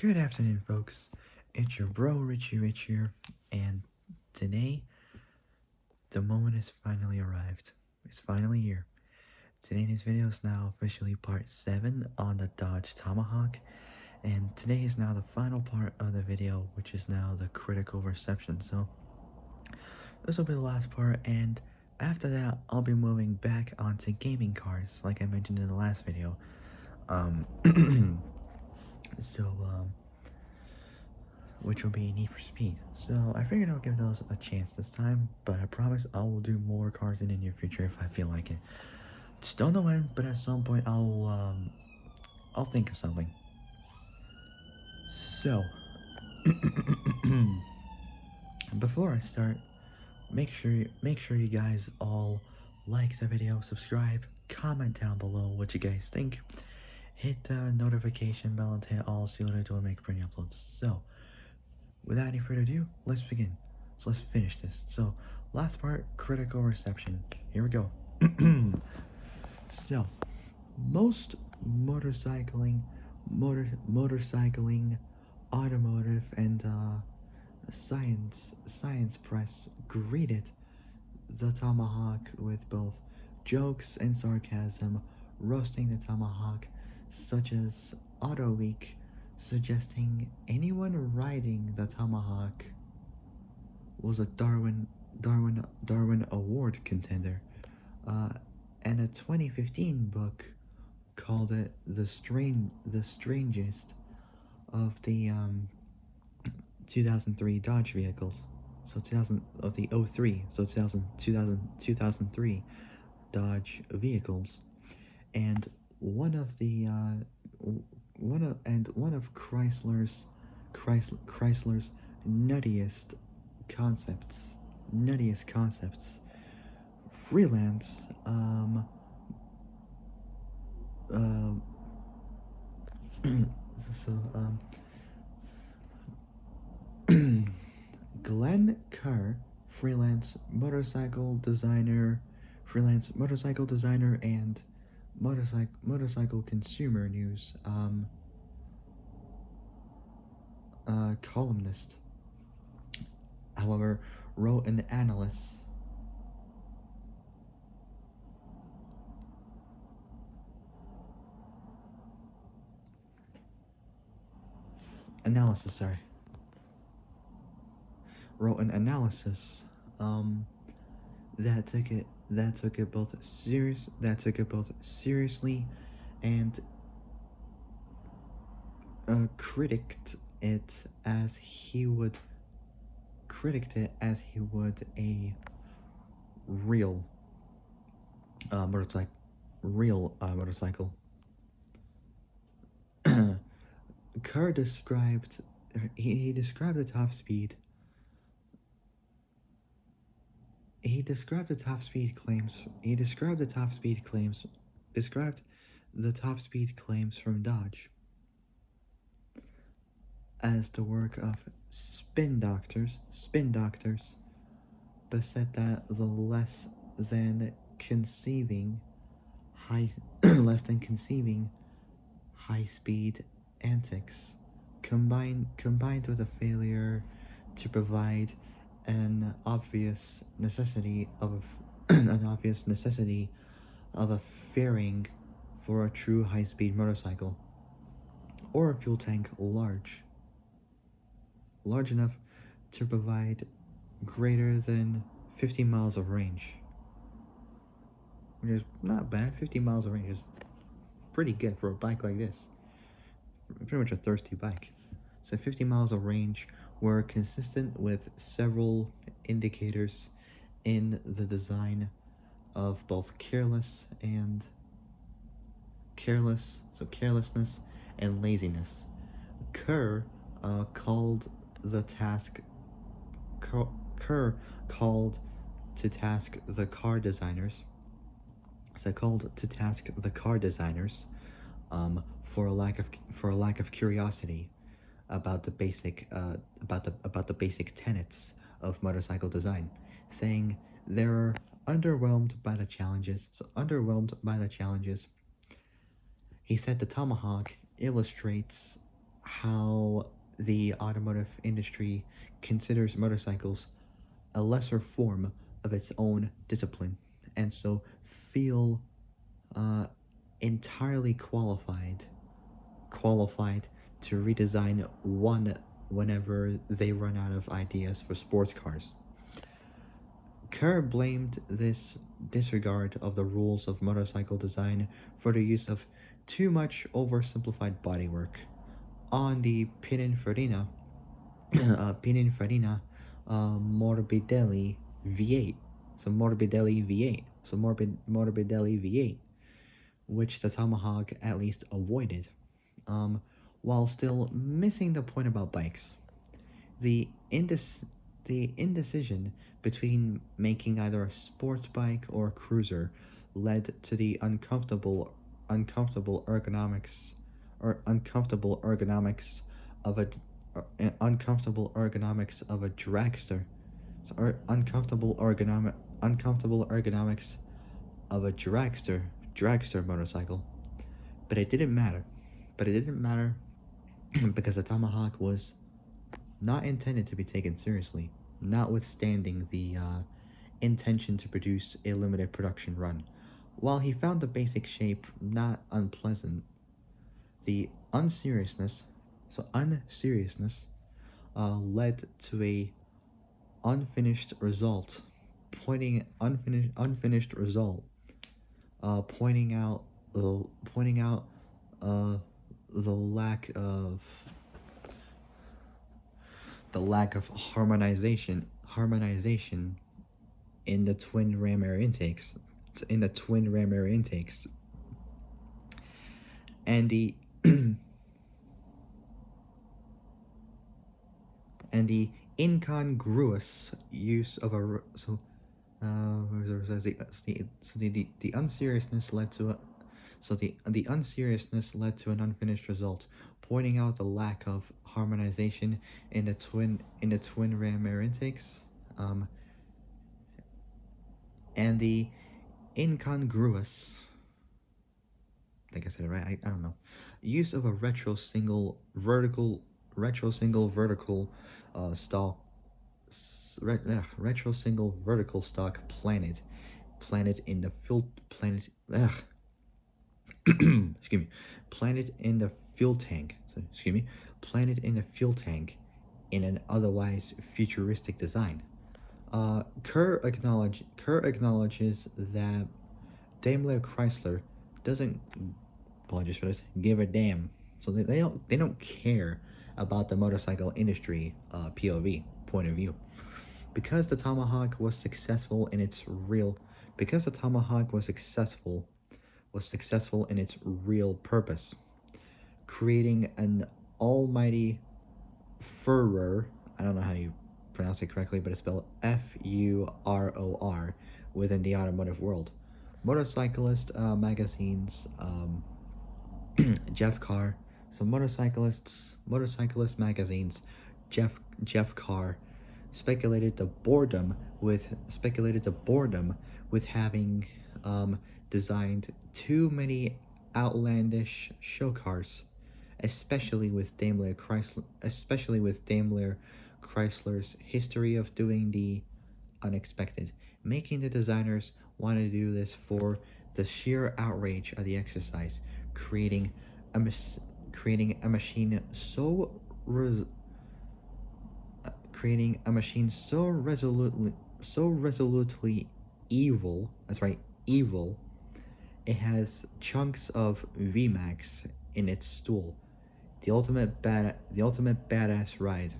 Good afternoon, folks. It's your bro Richie Rich here, and today the moment has finally arrived. It's finally here. Today's video is now officially part 7 on the Dodge Tomahawk, and today is now the final part of the video, which is now the critical reception. So, this will be the last part, and after that, I'll be moving back onto gaming cars, like I mentioned in the last video. Um, so, which will be Need for Speed. So I figured I'll give those a chance this time, but I promise I will do more cars in the near future if I feel like it. Just don't know when, but at some point I'll think of something. So before I start, make sure you guys all like the video, subscribe, comment down below what you guys think. Hit the notification bell and hit all so you'll to make pretty uploads. So without any further ado, let's begin. So let's finish this. So, last part, critical reception. Here we go. So, most motorcycling, automotive, and science press greeted the Tomahawk with both jokes and sarcasm, roasting the Tomahawk, such as Auto Week suggesting anyone riding the Tomahawk was a Darwin Award contender, and a 2015 book called it the strangest of the 2003 Dodge vehicles. So 2000 of the '03, so 2003 Dodge vehicles, and one of the one of Chrysler's nuttiest concepts, freelance um so Glenn Kerr, freelance motorcycle designer and motorcycle consumer news columnist, however, wrote an wrote an analysis that took it both seriously and critiqued it as he would a real motorcycle. Kerr described he described the top speed. He described the top speed claims. Described the top speed claims from Dodge as the work of spin doctors, but said that the less than conceiving high speed antics combined with a failure to provide an obvious necessity of a fairing for a true high-speed motorcycle, or a fuel tank large enough to provide greater than 50 miles of range, which is not bad. 50 miles of range is pretty good for a bike like this. Pretty much a thirsty bike. So 50 miles of range were consistent with several indicators in the design of both carelessness and laziness. Kerr called the task to task the car designers. For a lack of curiosity about the basic tenets of motorcycle design, saying they're underwhelmed by the challenges. He said the Tomahawk illustrates how the automotive industry considers motorcycles a lesser form of its own discipline, and so feel uh, entirely qualified to redesign one whenever they run out of ideas for sports cars. Kerr blamed this disregard of the rules of motorcycle design for the use of too much oversimplified bodywork on the Pininfarina Morbidelli V8. Morbidelli V8, which the Tomahawk at least avoided, um, while still missing the point about bikes. The indec- the indecision between making either a sports bike or a cruiser led to the uncomfortable ergonomics of a uncomfortable ergonomics of a dragster. Or uncomfortable ergonomics of a dragster motorcycle. But it didn't matter. Because the Tomahawk was not intended to be taken seriously, notwithstanding the intention to produce a limited production run. While he found the basic shape not unpleasant, the unseriousness led to a unfinished result, unfinished result, pointing out pointing out uh, the lack of harmonization in the twin ram air intakes and the and the incongruous use of a the unseriousness led to the unseriousness led to an unfinished result, pointing out the lack of harmonization in the twin ram air intakes, and the incongruous, I think I said it right, I don't know, use of a retro single vertical stock retro single vertical stock planet in the planet excuse me planet in the fuel tank so, excuse me planet in the fuel tank in an otherwise futuristic design. Kerr acknowledges that Daimler Chrysler doesn't, apologies for this, give a damn. So they don't care about the motorcycle industry POV point of view. Because the Tomahawk was successful in its real because the Tomahawk was successful in its real purpose, creating an almighty furor. I don't know how you pronounce it correctly, but it's spelled Furor within the automotive world. Motorcyclist magazines, Jeff Carr, motorcyclist magazines, Jeff Carr speculated the boredom with having designed too many outlandish show cars, especially with Daimler Chrysler's history of doing the unexpected, making the designers want to do this for the sheer outrage of the exercise, creating a machine so resolutely evil. That's right, evil. It has chunks of VMAX in its stool. The ultimate badass ride.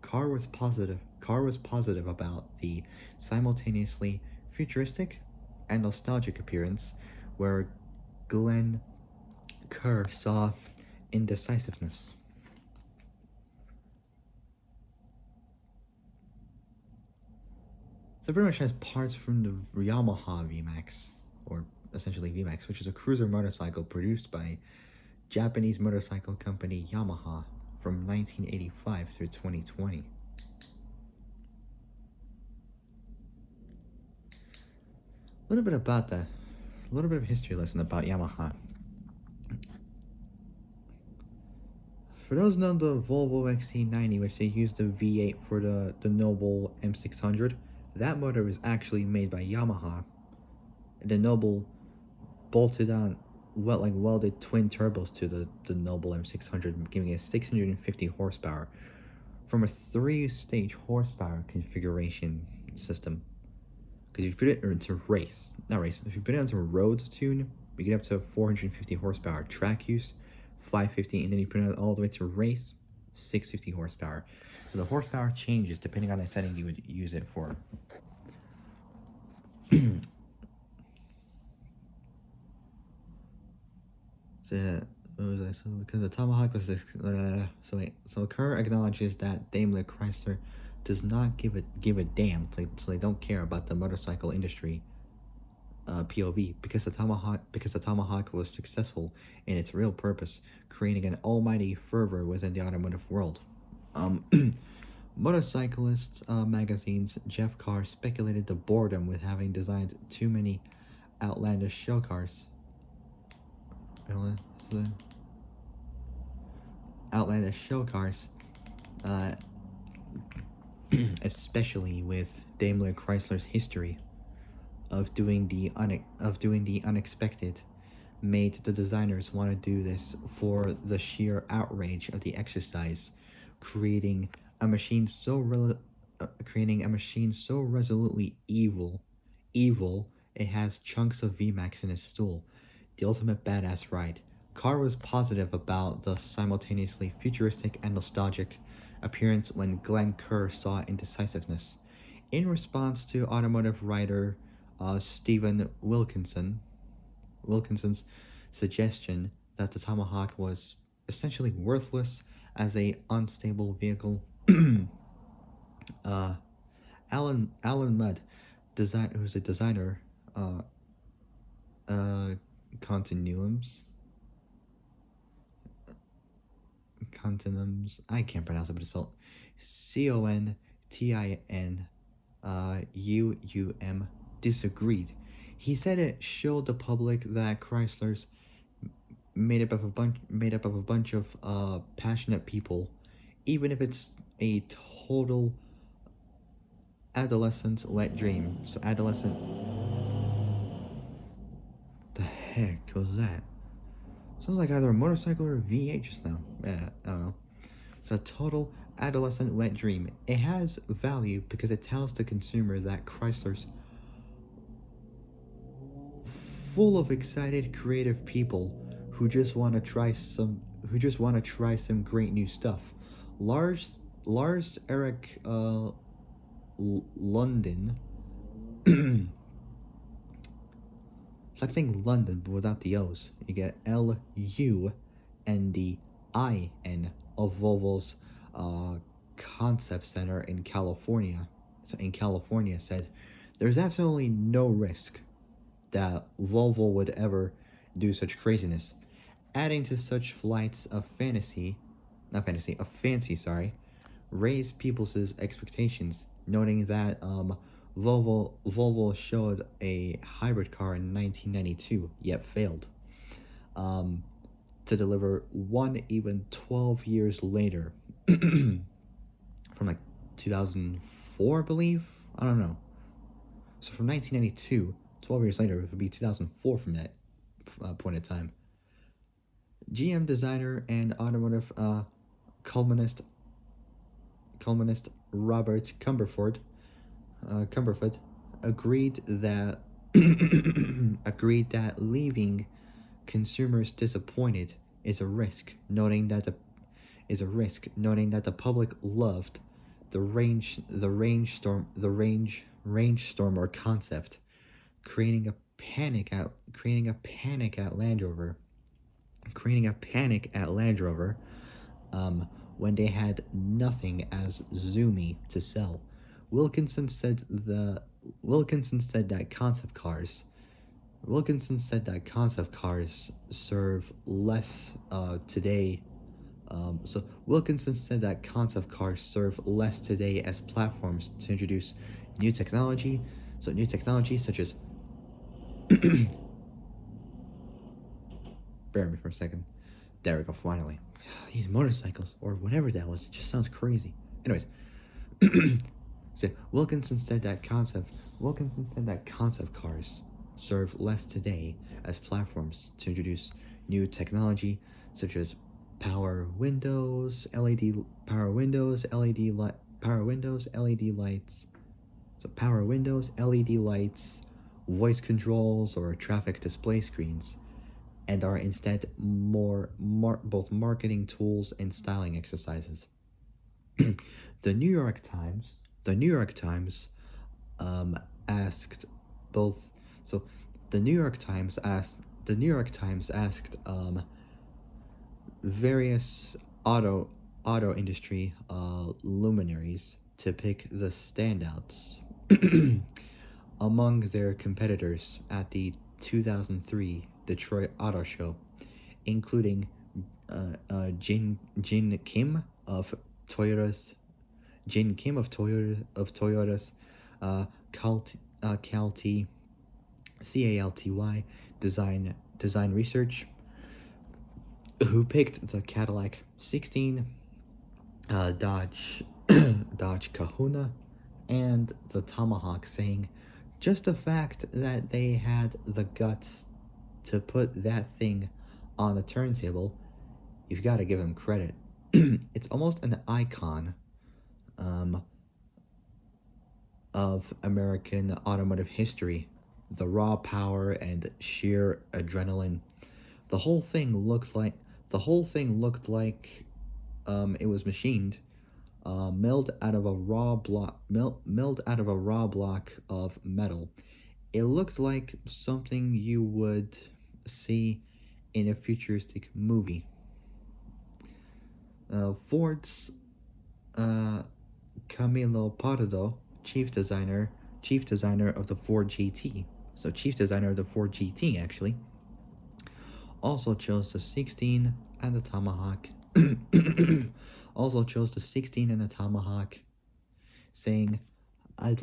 Carr was positive about the simultaneously futuristic and nostalgic appearance, where Glenn Kerr saw indecisiveness. So pretty much has parts from the Yamaha VMAX, or essentially VMAX, which is a cruiser motorcycle produced by Japanese motorcycle company Yamaha from 1985 through 2020. A little bit about that. A little bit of history lesson about Yamaha. For those know the Volvo XC90, which they used the V8 for the Noble M600, that motor was actually made by Yamaha. The Noble bolted on welded twin turbos to the Noble M600, giving it 650 horsepower from a 3-stage horsepower configuration system. Because if you put it into if you put it into road tune, we get up to 450 horsepower track use, 550, and then you put it all the way to race, 650 horsepower. So the horsepower changes depending on the setting you would use it for. So because the Tomahawk was so Kerr acknowledges that Daimler Chrysler does not give a damn, so they don't care about the motorcycle industry POV, because the Tomahawk was successful in its real purpose, creating an almighty fervor within the automotive world. Motorcyclists magazine's Jeff Carr speculated the boredom with having designed too many outlandish show cars. Outlandish show cars, especially with Daimler Chrysler's history of doing the unexpected, made the designers want to do this for the sheer outrage of the exercise, creating a machine so resolutely evil it has chunks of VMAX in its stool. The ultimate badass ride. Carr was positive about the simultaneously futuristic and nostalgic appearance when Glenn Kerr saw indecisiveness. In response to automotive writer Stephen Wilkinson's suggestion that the Tomahawk was essentially worthless as a unstable vehicle, Alan Mudd, who's a designer, Continuums. I can't pronounce it, but it's spelled CONTINUUM. Disagreed. He said it showed the public that Chrysler's made up of a bunch of passionate people, even if it's a total adolescent wet dream. So adolescent. The heck was that? Sounds like either a motorcycle or a V8 just now. Yeah, I don't know. It's a total adolescent wet dream. It has value because it tells the consumer that Chrysler's full of excited, creative people who just want to try some great new stuff. Lars Eric London. It's like saying London but without the O's. You get LUNDIN of Volvo's concept center in California. Said there's absolutely no risk that Volvo would ever do such craziness. Adding to such flights of fancy, raise people's expectations, noting that Volvo showed a hybrid car in 1992, yet failed to deliver one even 12 years later, from like 2004, I believe? I don't know. So from 1992, 12 years later, it would be 2004 from that point in time. GM designer and automotive columnist Robert Cumberford agreed that leaving consumers disappointed is a risk, noting that the public loved the range stormer concept, creating a panic at Land Rover. When they had nothing as zoomy to sell. Wilkinson said that concept cars serve less today. Wilkinson said that concept cars serve less today as platforms to introduce new technology. So new technology such as bear with me for a second. There we go, finally. These motorcycles, or whatever that was, it just sounds crazy. Anyways, so Wilkinson said that concept cars serve less today as platforms to introduce new technology such as power windows, LED lights. So power windows, LED lights, voice controls, or traffic display screens, and are instead both marketing tools and styling exercises. the New York Times, the New York Times, asked both. So, the New York Times asked various auto industry luminaries to pick the standouts among their competitors at the 2003 Detroit Auto Show, including Jin Kim of Toyota's uh, Calty Calty Design Research, who picked the Cadillac 16, Dodge Dodge Kahuna, and the Tomahawk, saying, just the fact that they had the guts to put that thing on the turntable, you've got to give them credit. It's almost an icon of American automotive history. The raw power and sheer adrenaline. The whole thing looked like it was machined, milled out of a raw block of metal. It looked like something you would see in a futuristic movie. Ford's Camilo Pardo, chief designer of the Ford GT. So chief designer of the Ford GT actually also chose the 16 and the Tomahawk. Saying, I'd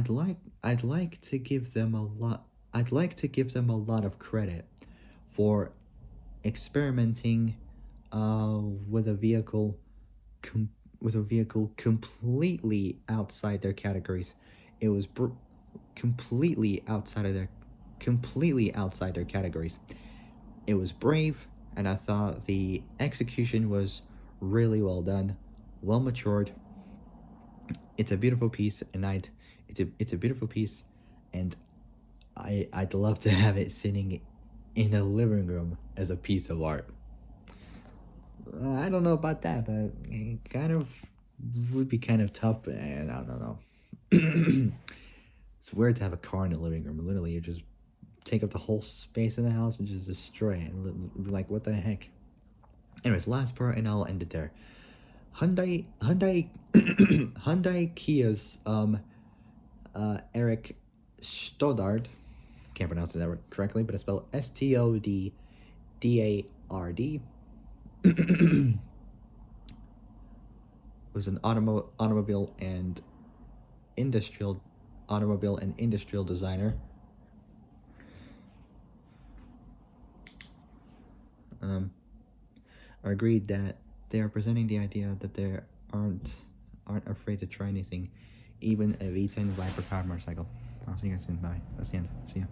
like to give them a lot. I'd like to give them a lot of credit for experimenting with a vehicle completely outside their categories. It was completely outside their categories. It was brave, and I thought the execution was really well done, well matured. It's a beautiful piece, and it's a beautiful piece, and I'd love to have it sitting in a living room as a piece of art. I don't know about that, but it kind of would be kind of tough, and I don't know. It's weird to have a car in the living room. Literally, you just take up the whole space in the house and just destroy it. And like, what the heck? Anyways, last part, and I'll end it there. Hyundai Kia's Eric Stoddard, can't pronounce that correctly, but it's spelled Stoddard. Was an automobile and industrial designer. Agreed that they are presenting the idea that they aren't afraid to try anything, even a V10 Viper powered motorcycle. I'll see you guys soon. Bye. That's the end. See ya.